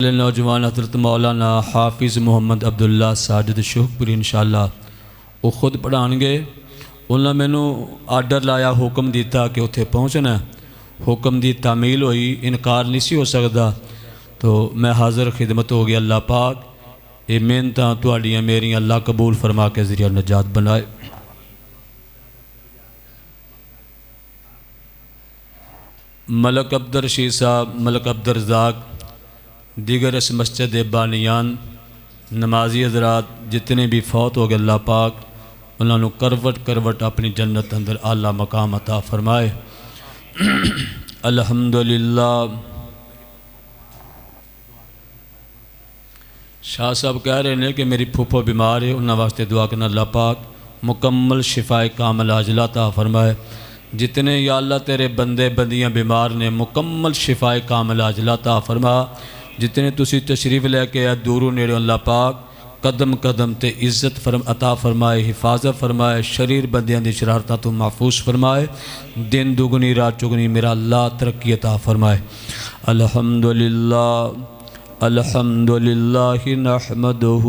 نوجوان حضرت مولانا حافظ محمد عبداللہ ساجد شوق پوری انشاءاللہ وہ خود پڑھان گے. انہوں نے مینوں آرڈر لایا، حکم دیتا کہ اتھے پہنچنا. حکم دی تعمیل ہوئی، انکار نہیں سی ہو سکتا. تو میں حاضر خدمت ہو گیا. اللہ پاک یہ محنتاں تہاڈیاں میریاں اللہ قبول فرما کے ذریعہ نجات بنائے. ملک عبدالرشید صاحب، ملک عبدالرزاق، دیگر اس مسجد بانیان، نمازی حضرات جتنے بھی فوت ہو گئے، اللہ پاک انہوں نے کروٹ کروٹ اپنی جنت اندر اعلیٰ مقام عطا فرمائے. الحمدللہ. شاہ صاحب کہہ رہے ہیں کہ میری پھوپھو بیمار ہے، انہوں واسطے دعا کرنا اللہ پاک مکمل شفائے کامل عاجلہ عطا فرمائے. جتنے یا اللہ تیرے بندے بندیاں بیمار نے مکمل شفائے کامل عاجلہ عطا فرما. جتنے تسی تشریف لے کے دورو نیڑے اللہ پاک قدم قدم تے عزت عطا فرمائے، حفاظت فرمائے، شریر بندیاں دی شرارتاں تو محفوظ فرمائے. دن دگنی رات چگنی میرا اللہ ترقی عطا فرمائے. الحمدللہ. الحمدللہ نحمدہ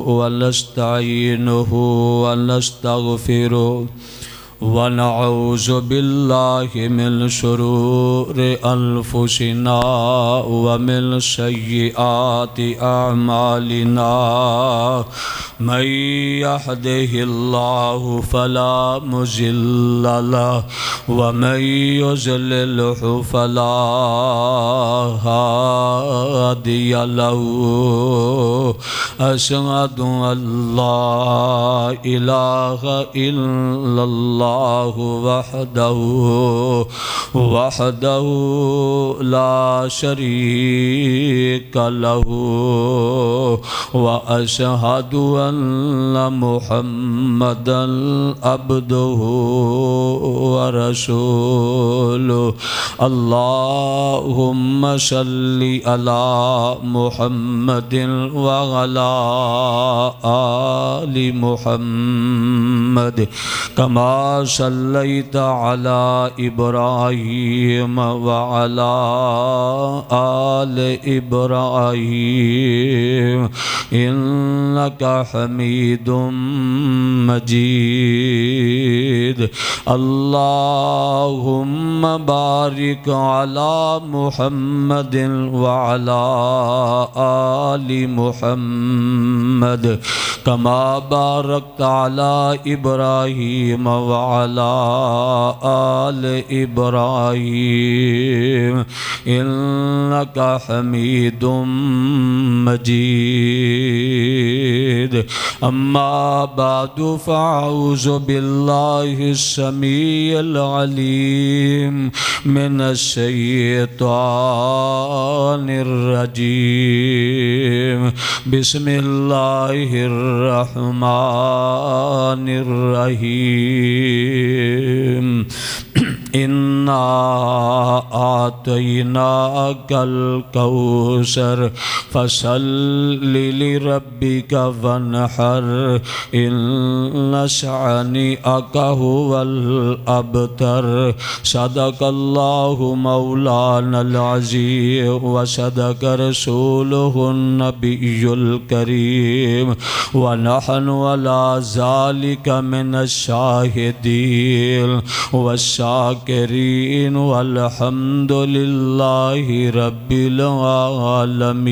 ونستعینہ ونستغفرہ ونعوذ باللہ من شرور انفسنا ومن سیئات اعمالنا. من یہدہ اللہ فلا مضل لہ ومن یضللہ فلا ہادی لہ. اشہد ان لا الہ الا اللہ وحدہ لا شریک لہ واشہد ان محمدا عبدہ ورسولہ. اللہم صلی علی محمد وعلی آل محمد کما صلیت علی ابراہیم وعلی آل ابراہیم انک حمید مجید. اللہم بارک علی محمد وعلی آل محمد کما بارکت علی ابراہیم وعلی آل ابراہیم انک حمید مجید. اما بعد فاعوذ باللہ السمیع العلیم من الشیطان الرجیم. بسم اللہ الرحمن الرحیم. انا آتیناک الکوثر فصل لربک وانحر ان شانئک هو الابتر. صدق اللہ مولانا العظیم وصدق رسولہ النبی الکریم ونحن علی ذلک من الشاہدین والشاکرین والحمد للہ رب العالمین.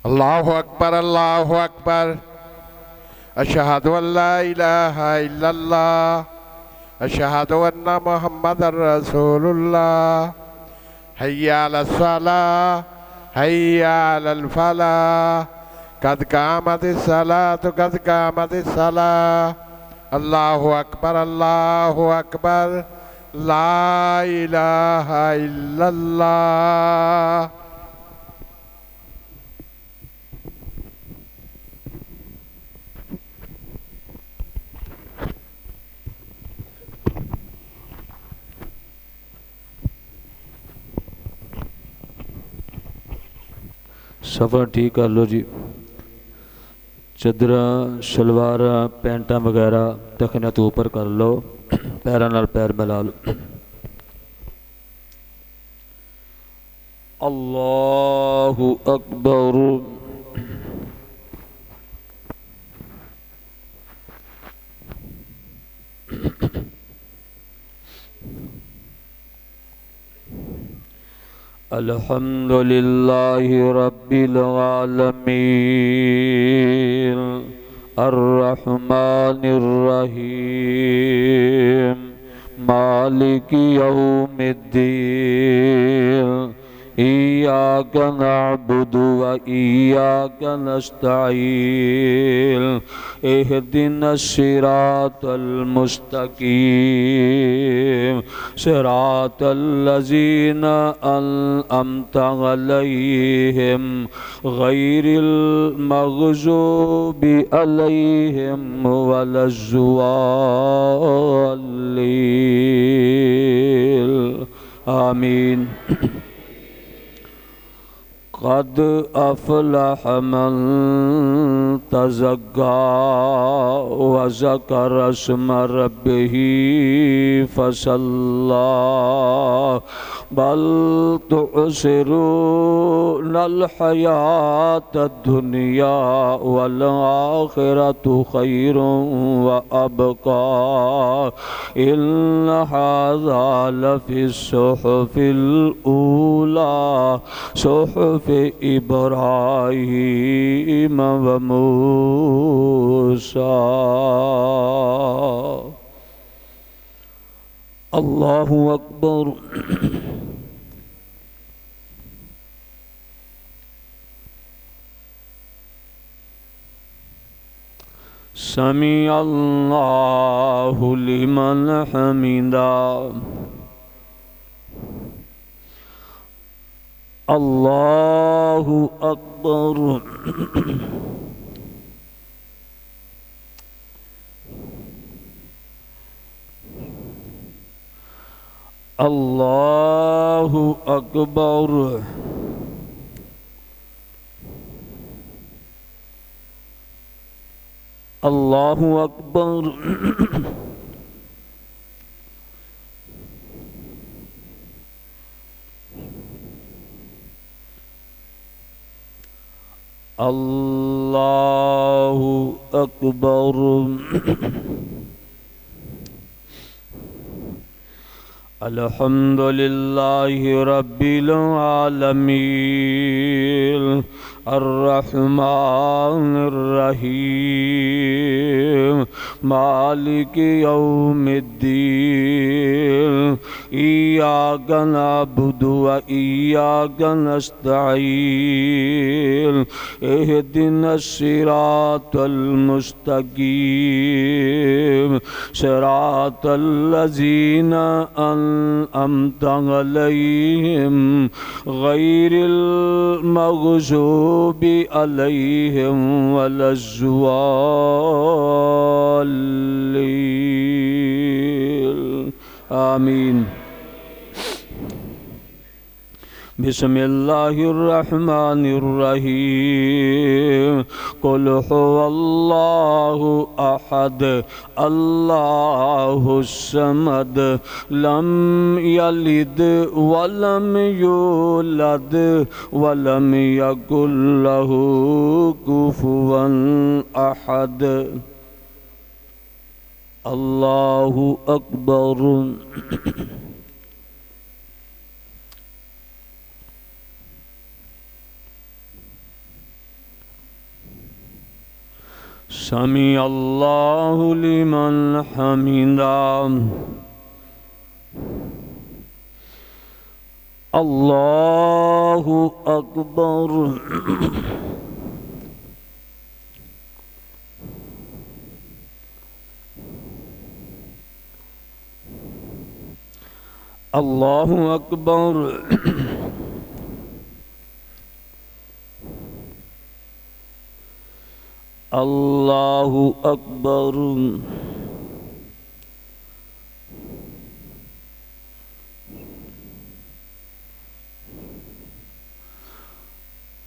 اللہ اکبر اللہ اکبر. اشہد ان لا الہ الا اللہ اشہد ان محمد رسول اللہ. حی علی الصلاة حی علی الفلاح قد قامت الصلاة قد قامت الصلاة. اللہ اکبر اللہ اکبر. لا الہ الا اللہ. سفر ٹھیک کر لو جی چادراں شلواراں پینٹاں وغیرہ ٹخنے تو اوپر کر لو پیراں نال پیر ملا لو اللہ اکبر الحمد للہ رب العالمین الرحمن الرحیم مالک یوم الدین ایاک نعبد و ایاک نستعین اہدنا الصراط المستقیم صراط الذین انعمت علیہم غیر المغضوب علیہم ولا الضالین آمین قد افلح من تزكى وذكر اسم ربه فصلى بل تؤثرون الحياة الدنيا والآخرة خير وأبقى إن هذا لفي الصحف الأولى صحف إبراهيم وموسى اللہ اکبر سمیع اللہ لمن حمدا اللہ اکبر اللہ اکبر اللہ اکبر اللہ اکبر الحمد للہ رب العالمین الرحمن الرحیم مالک یوم الدین ایاک نعبد و ایاک نستعین اہدنا الصراط المستقیم صراط الذین انعمت علیہم غیر المغضوب علیہم ولا الضالین آمین بسم اللہ الرحمن الرحیم قل هو اللہ احد اللہ الصمد لم یلد ولم یولد ولم یکن له کفوا احد اللہ اکبر سمیع اللہ لمن حمدا اللہ اکبر اللہ اکبر اللہ اکبر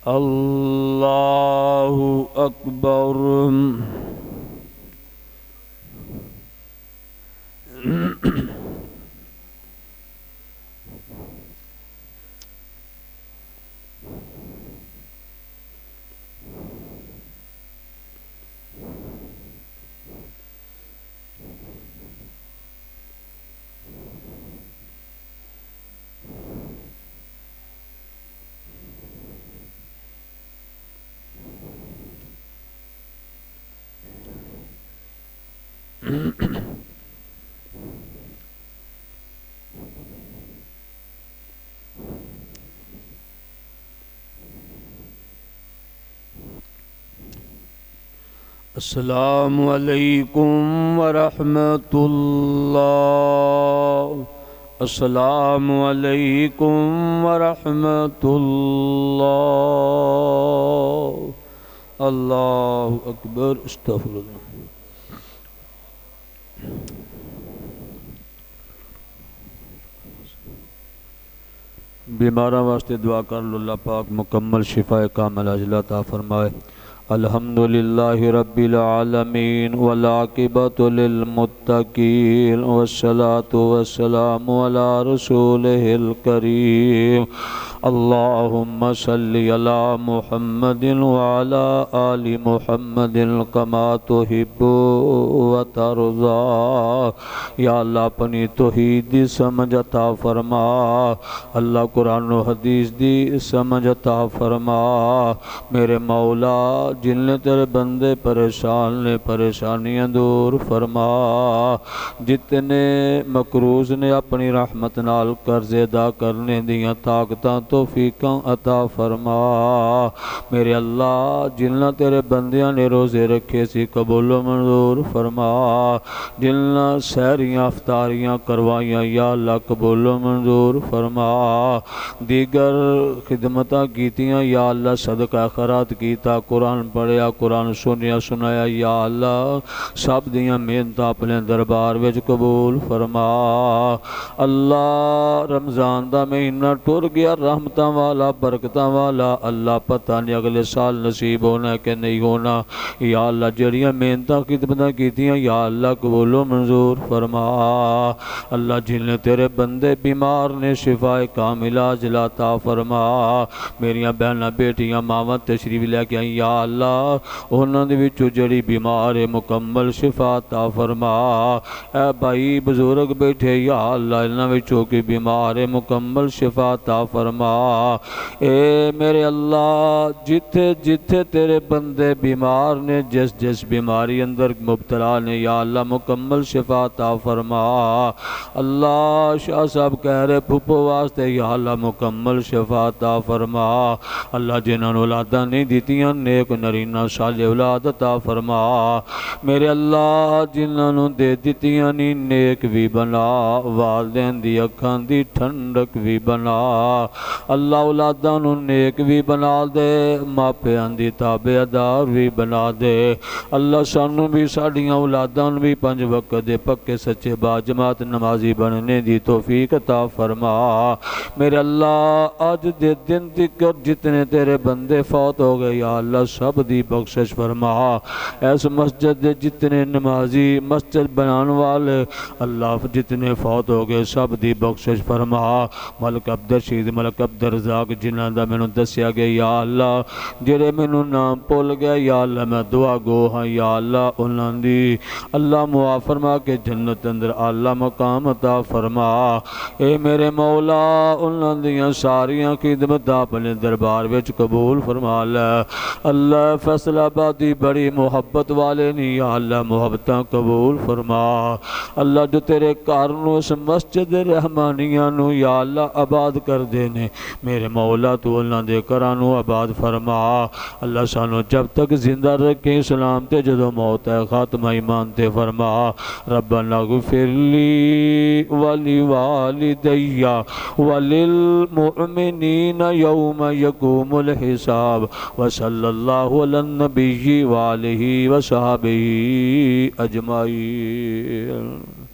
اللہ اکبر السلام علیکم ورحمۃ اللہ السلام علیکم ورحمۃ اللہ اللہ اکبر استغفر اللہ بیماراں واسطے دعا کر لو اللہ پاک مکمل شفا کامل عاجل عطا فرمائے الحمدللہ رب العالمین والعاقبۃ للمتقین والصلاة والسلام علی رسولہ الکریم اللہم صلی علی محمد وعلی آل محمد کما تحب وترضی یا اللہ اپنی توحید دی سمجھ عطا فرما اللہ قرآن و حدیث دی سمجھ عطا فرما میرے مولا جن نے تیرے بندے پریشان نے پریشانیاں دور فرما جتنے مقروض نے اپنی رحمت نال قرض ادا کرنے دیاں طاقتاں توفیقاں عطا فرما میرے اللہ جنہاں تیرے بندیاں نے روزے رکھے سی قبول و منظور فرما جنہاں سحریاں افطاریاں کروائیاں یا اللہ قبول و منظور فرما دیگر خدمتاں کیتیاں یا اللہ صدقہ خیرات کیتا قرآن پڑھیا قرآن سنیا سنایا یا اللہ سب دیاں محنتاں اپنے دربار وچ قبول فرما اللہ رمضان دا مہینہ ٹر گیا رحمتاں والا برکتاں والا اللہ پتہ نہیں اگلے سال نصیب ہونا ہے کہ نہیں ہونا یا اللہ جڑیاں محنتاں خدمتاں کیتیاں یا اللہ قبول و منظور فرما اللہ جن نے تیرے بندے بیمار نے شفا کاملہ عاجلہ عطا فرما میریاں بہناں بیٹیاں ماواں تشریف لے کے آئیں یا اللہ انہاں دے وچوں جڑی بیمار ہے مکمل شفا عطا فرما اے بھائی بزرگ بیٹھے یا اللہ انہاں وچوں کی بیمار ہے مکمل شفا عطا فرما اے میرے اللہ جتھے جتھے تیرے بندے بیمار نے جس جس بیماری اندر مبتلا نے یا اللہ مکمل شفا عطا فرما اللہ شاہ صاحب کہہ رہے پھپھو واسطے یا اللہ مکمل شفا عطا فرما اللہ جنہاں نوں اولاداں نہیں دیتیاں نیک نرینہ صالح اولاد عطا فرما میرے اللہ جنہاں نوں دے دیتیاں نہیں نیک بھی بنا والدین دی اکھاں دی ٹھنڈک بھی بنا اللہ اولاداں نوں نیک بھی بنا دے ماپیاں دی تابعدار بھی بنا دے اللہ سانوں بھی ساڈیاں اولاداں نوں بھی 5 وقت دے پکے سچے با جماعت نمازی بننے دی توفیق عطا فرما میرے اللہ آج دے دن تکر جتنے تیرے بندے فوت ہو گئے یا اللہ سب دی بخشش فرما ایس مسجد دے جتنے نمازی مسجد بنان والے اللہ جتنے فوت ہو گئے سب دی بخشش فرما ملک عبدالرشید ملک عبدالرزاق جنہاں دا میں نوں دسیا گیا یا اللہ جڑے میں نوں نام بھول گئے یا اللہ میں دعا گو ہاں یا اللہ انہاں دی اللہ معاف فرما کے جنت اندر اللہ مقام عطا فرما اے میرے مولا انہاں دیاں ساریاں خدمتاں اپنے دربار وچ قبول فرما لے اللہ فیصل آبادی بڑی محبت والے نہیں یا اللہ محبتاں قبول فرما اللہ جو تیرے کارنوں اس مسجد رحمانیہ نو یا اللہ آباد کر دینے میرے مولا تو اللہ دے کرانو آباد فرما اللہ سانو جب تک زندہ رکھیں سلام تے جدو موت ہے خاتمہ ایمان تے فرما ربنا غفر لی ولی والدی وللمؤمنین یوم یقوم الحساب وصلی اللہ علی النبی وآلہ وصحبہ اجمعین